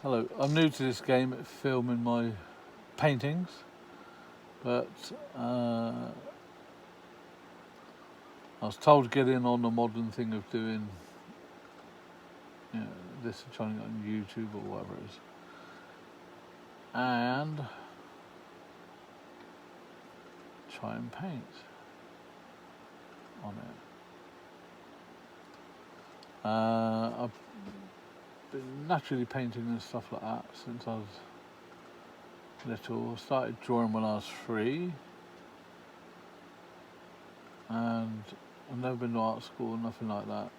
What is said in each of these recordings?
Hello, I'm new to this game at filming my paintings, but I was told to get in on the modern thing of doing this and trying it on YouTube or whatever it is, and try and paint on it. I've been naturally painting and stuff like that since I was little. I started drawing when I was 3, and I've never been to art school, nothing like that.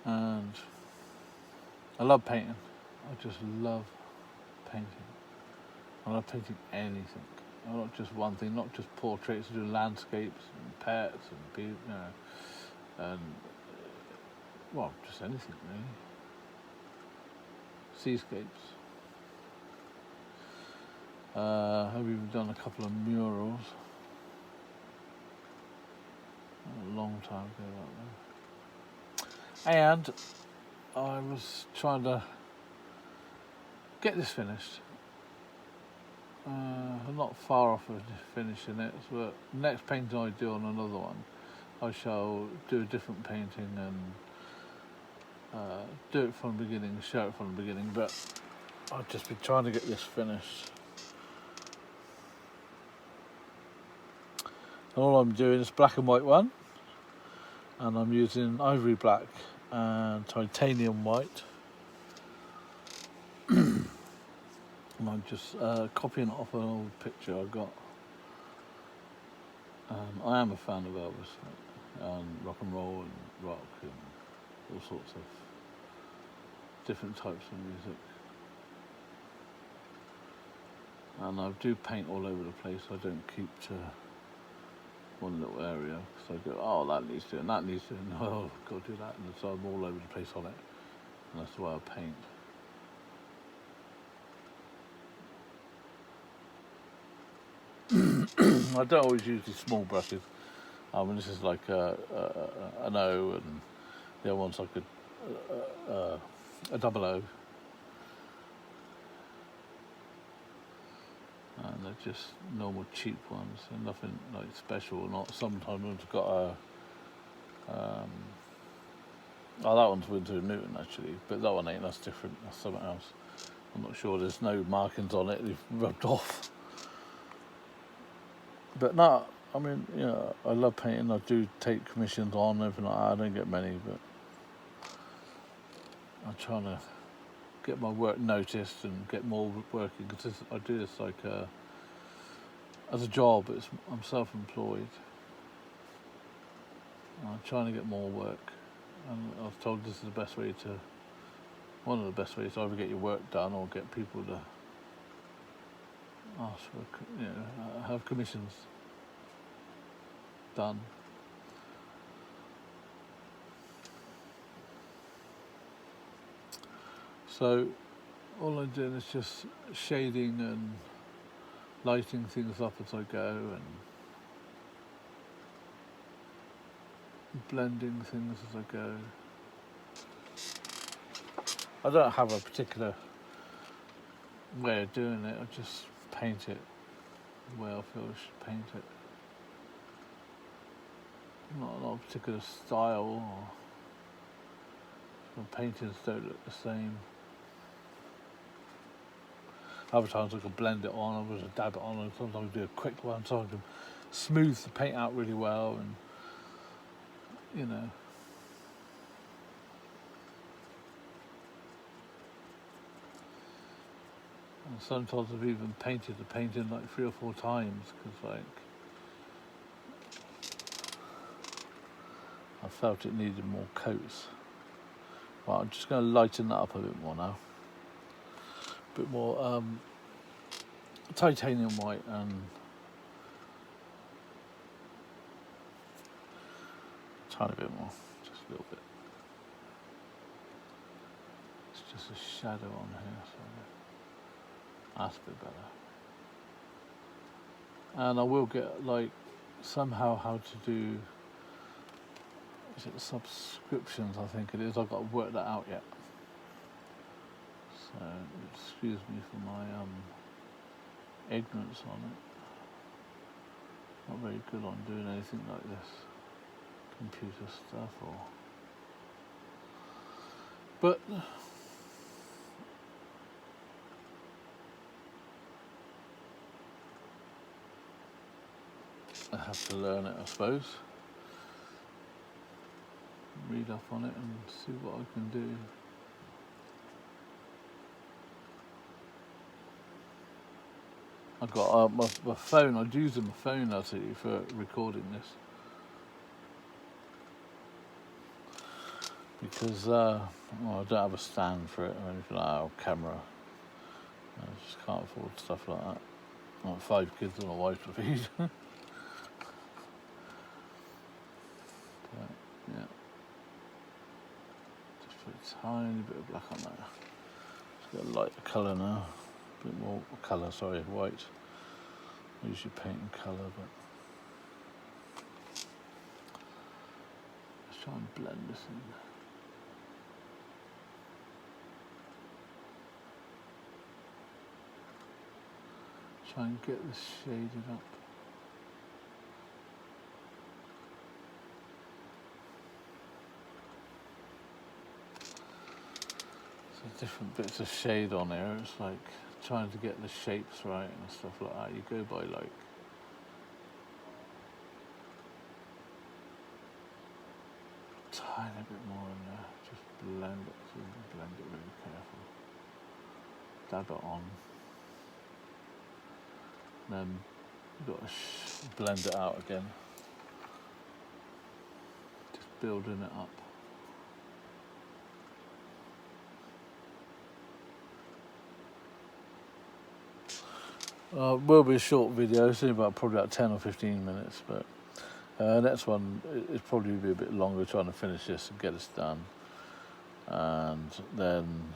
And I love painting. I just love painting. I love painting anything. Not just one thing, not just portraits. I do landscapes and pets and people, and well, just anything really. Seascapes. I've even done a couple of murals a long time ago, and I was trying to get this finished. I'm not far off of finishing it, but next painting I do on another one, I shall do a different painting and do it from the beginning, show it from the beginning, but I've just been trying to get this finished. And all I'm doing is black and white one, and I'm using ivory black and titanium white. And I'm just copying it off an old picture I got. I am a fan of Elvis and rock and roll and rock and all sorts of different types of music. And I do paint all over the place. I don't keep to one little area, because I go, oh, that needs doing, that needs doing, oh, got to do that, and so I'm all over the place on it, and that's the way I paint. I don't always use these small brushes. This is like an O, and the other one's like a double O. And they're just normal cheap ones, and nothing like special. Not sometimes it's got a. Oh, that one's Winter and Newton actually, but that one ain't. That's different. That's something else. I'm not sure. There's no markings on it. They've rubbed off. But no, I mean, I love painting. I do take commissions on, everything like that. I don't get many, but I'm trying to get my work noticed and get more working, because I do this like as a job. I'm self-employed. I'm trying to get more work, and I was told this is one of the best ways to either get your work done or get people to ask for, have commissions done. So all I'm doing is just shading and lighting things up as I go, and blending things as I go. I don't have a particular way of doing it. I just paint it the way I feel I should paint it. Not a particular style, or my paintings don't look the same. Other times I can blend it on, I just dab it on, and sometimes I do a quick one, sometimes I can smooth the paint out really well, and and sometimes I've even painted the painting like 3 or 4 times, because I felt it needed more coats. Well, I'm just going to lighten that up a bit more now. A bit more titanium white and a tiny bit more, just a little bit. It's just a shadow on here, so that's a bit better. And I will get somehow how to do, is it subscriptions, I think it is. I've got to work that out yet. So excuse me for my ignorance on it. Not very good on doing anything like this, computer stuff or. But I have to learn it, I suppose. Read up on it and see what I can do. I got my phone. I'd use my phone actually for recording this because I don't have a stand for it or anything like that, or camera. I just can't afford stuff like that. I've got 5 kids and a wife to feed. But, yeah. Just put a tiny bit of black on there. Just got a lighter colour now. A bit more colour, sorry, white. I usually paint in colour, but let's try and blend this in. Try and get this shaded up. So different bits of shade on here. It's like trying to get the shapes right and stuff like that. You go by like a tiny bit more in there. Just blend it. So you can blend it really careful. Dab it on. Then you've got to blend it out again. Just building it up. It will be a short video, it's only probably about 10 or 15 minutes, but next one it'll probably be a bit longer, trying to finish this and get this done. And then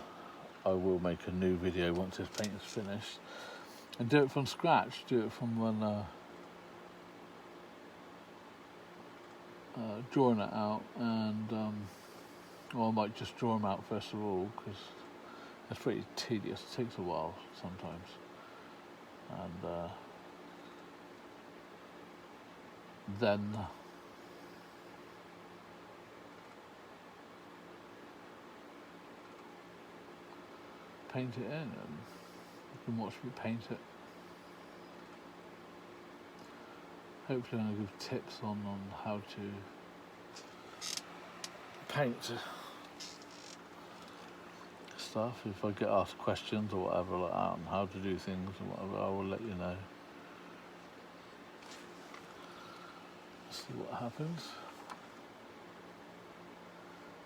I will make a new video once this paint is finished and do it from scratch, do it from when drawing it out, and or I might just draw them out first of all, because it's pretty tedious, it takes a while sometimes. And then paint it in, and you can watch me paint it. Hopefully I'll give tips on how to paint stuff. If I get asked questions or whatever like that on how to do things or whatever, I will let you know. See what happens.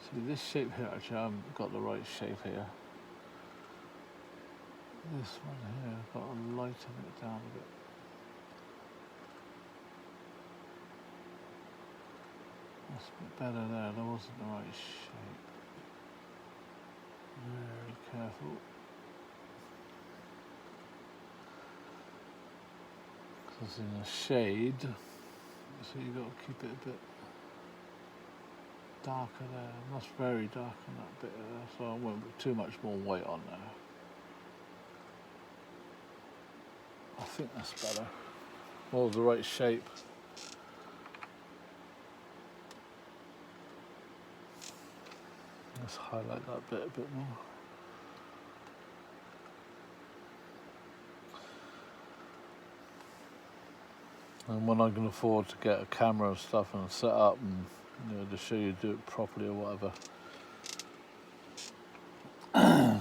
See this shape here, actually I haven't got the right shape here. This one here, I've got to lighten it down a bit. That's a bit better there, that wasn't the right shape. Very careful. Because in a shade, so you've got to keep it a bit darker there. That's very dark on that bit there, so I won't put too much more white on there. I think that's better. More of the right shape. Let's highlight that bit a bit more. And when I can afford to get a camera and stuff and set up and to show you do it properly or whatever.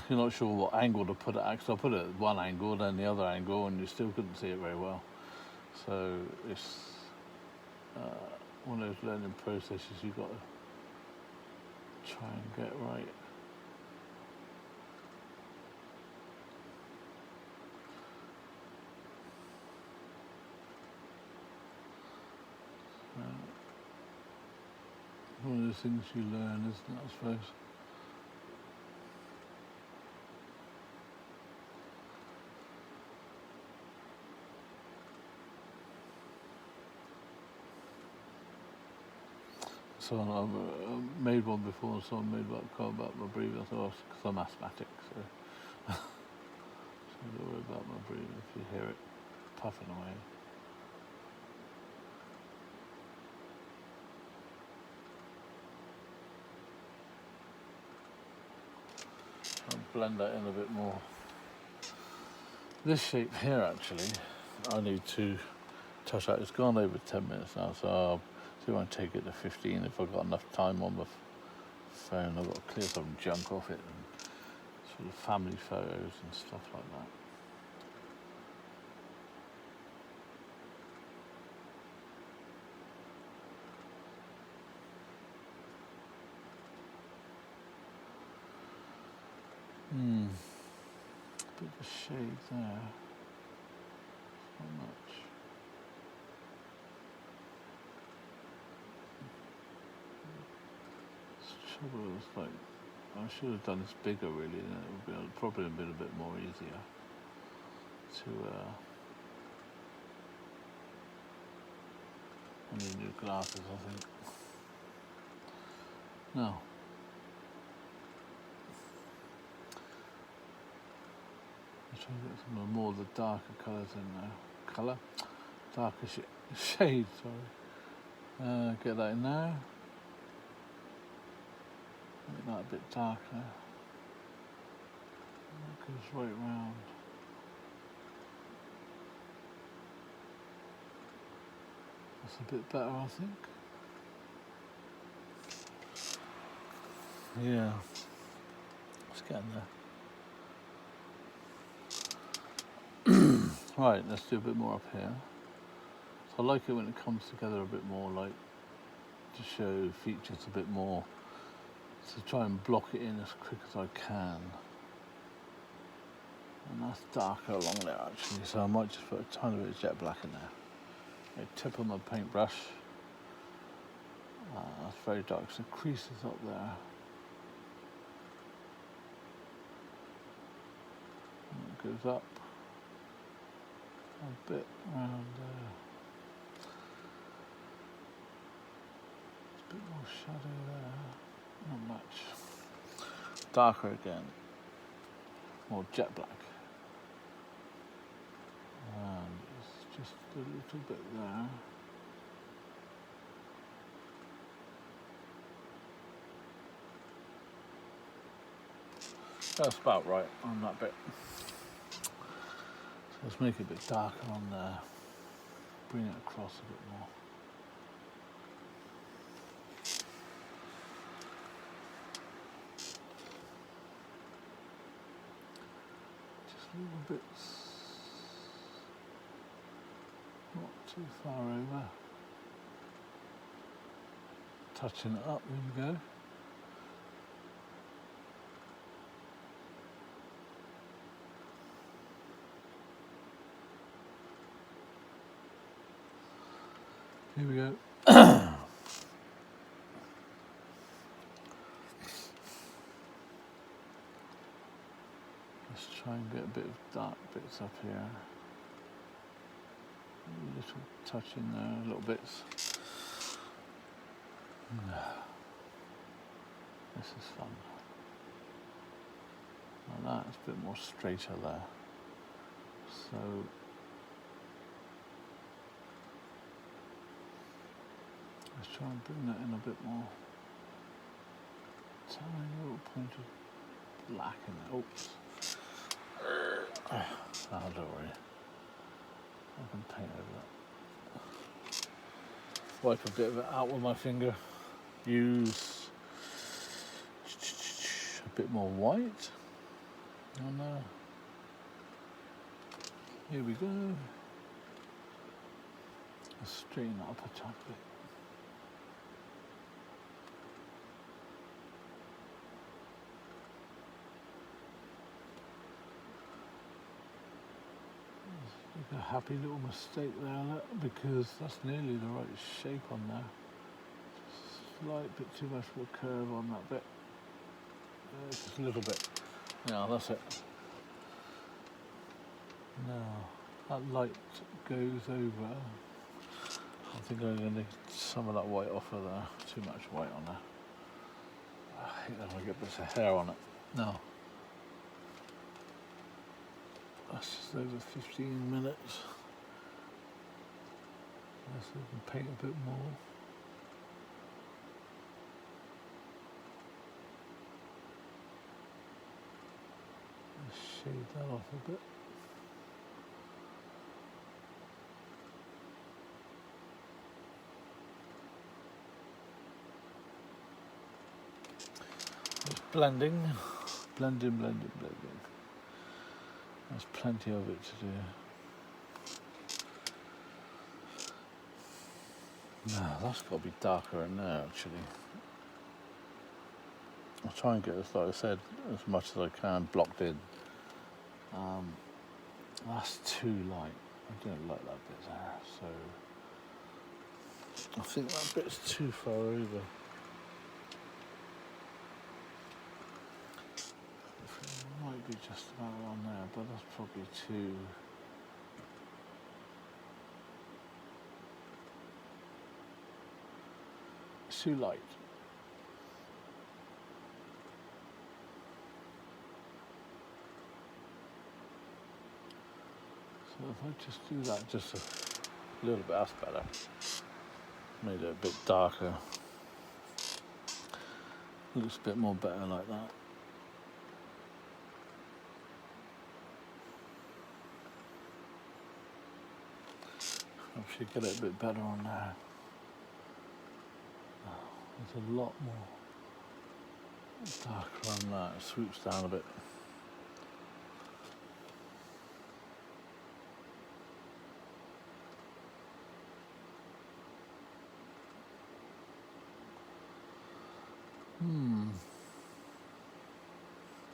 You're not sure what angle to put it at, because I put it at one angle, then the other angle, and you still couldn't see it very well. So it's one of those learning processes you've got to try and get right. One of those things you learn, isn't it, I suppose? So I made one before, so I made about my breathing. I thought, because I'm asthmatic, so So don't worry about my breathing if you hear it puffing away. I'll blend that in a bit more. This shape here actually, I need to touch out. It's gone over 10 minutes now, so I'll see if I can take it to 15 if I've got enough time on the phone. I've got to clear some junk off it and sort of family photos and stuff like that. Bit of a shade there. Not much. Trouble is, like, I should have done this bigger really, and it would be probably been a bit more easier to I need new glasses, I think. No. I'm trying to get some more of the darker colours in there. Darker shade, sorry. Get that in there. Make that a bit darker. That goes right round. That's a bit better, I think. Yeah. It's getting there. Right, let's do a bit more up here. So I like it when it comes together a bit more, like to show features a bit more. To try and block it in as quick as I can. And that's darker along there actually, so I might just put a tiny bit of jet black in there. A tip on my paintbrush. That's very dark, so the crease is up there. And it goes up a bit around there. A bit more shadow there. Not much. Darker again. More jet black. And it's just a little bit there. That's about right on that bit. So let's make it a bit darker on there. Bring it across a bit more. Little bits, not too far over. Touching it up, there we go. Here we go. Let's try and get a bit of dark bits up here. A little touch in there, little bits. This is fun. Like that, it's a bit more straighter there. So let's try and bring that in a bit more. Tiny little point of black in there. Oops. Oh, don't worry. I can paint over that. Wipe a bit of it out with my finger. Use a bit more white on there. Here we go. Let's straighten that up a tad bit. A happy little mistake there, because that's nearly the right shape on there. Slight bit too much of a curve on that bit. Just a little bit. Yeah, that's it. Now that light goes over. I think I'm going to need some of that white off of there. Too much white on there. I hate that when I get bits of hair on it. No. That's just over 15 minutes. Let's see if we can paint a bit more. Let's shade that off a bit. Just blending. Blending. There's plenty of it to do. No, that's got to be darker in there actually. I'll try and get this, like I said, as much as I can blocked in. That's too light. I don't like that bit there, so I think that bit's too far over. It might be just about on there, but that's probably too. It's too light. So if I just do that just a little bit, that's better. Made it a bit darker. Looks a bit more better like that. I should get it a bit better on there. There's a lot more darker on that. It swoops down a bit.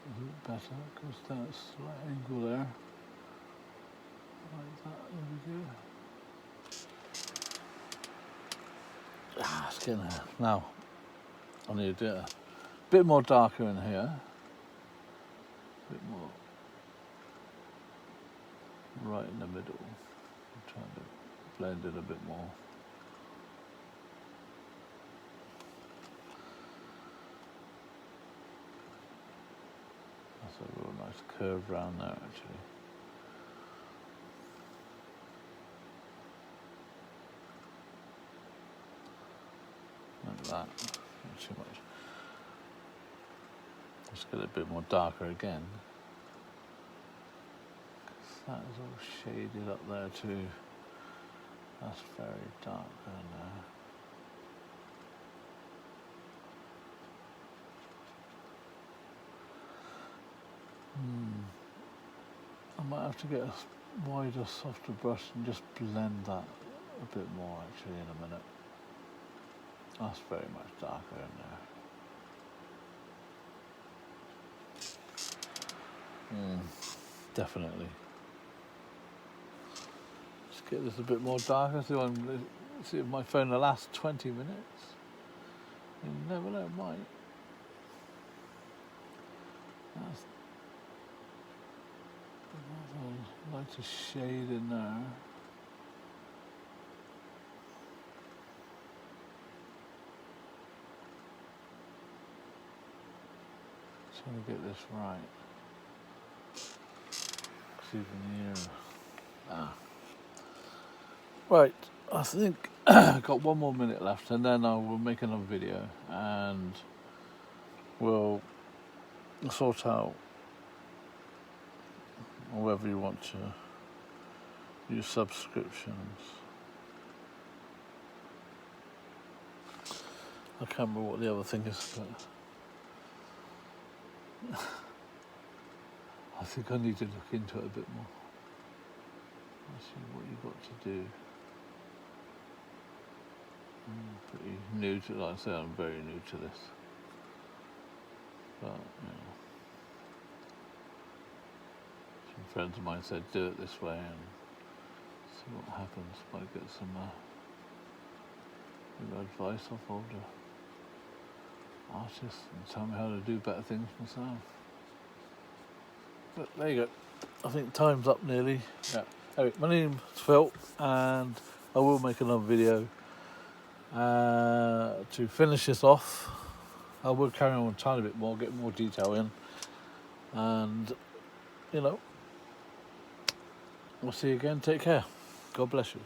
A bit better because that's the right angle there. Like that, there we go. It's getting there. Now, I need to do it a bit more darker in here. A bit more right in the middle. I'm trying to blend it a bit more. That's a real nice curve round there actually. Like that, not too much. Let's get it a bit more darker again. That is all shaded up there too. That's very dark down there. I might have to get a wider, softer brush and just blend that a bit more actually in a minute. That's very much darker in there. Definitely. Let's get this a bit more darker. See if my phone will last 20 minutes. You never know, it might. I'd like to shade in there. Trying to get this right. It's even here. Right, I think I've got 1 more minute left and then I will make another video and we'll sort out whether you want to use subscriptions. I can't remember what the other thing is, but I think I need to look into it a bit more. Let's see what you've got to do. I'm pretty new to, like I say, I'm very new to this. But, some friends of mine said do it this way and see what happens. Might get some advice off older artists and tell me how to do better things myself. But there you go. I think time's up nearly. Yeah. Anyway, my name's Phil and I will make another video to finish this off. I will carry on a tiny bit more, get more detail in, and We'll see you again. Take care. God bless you.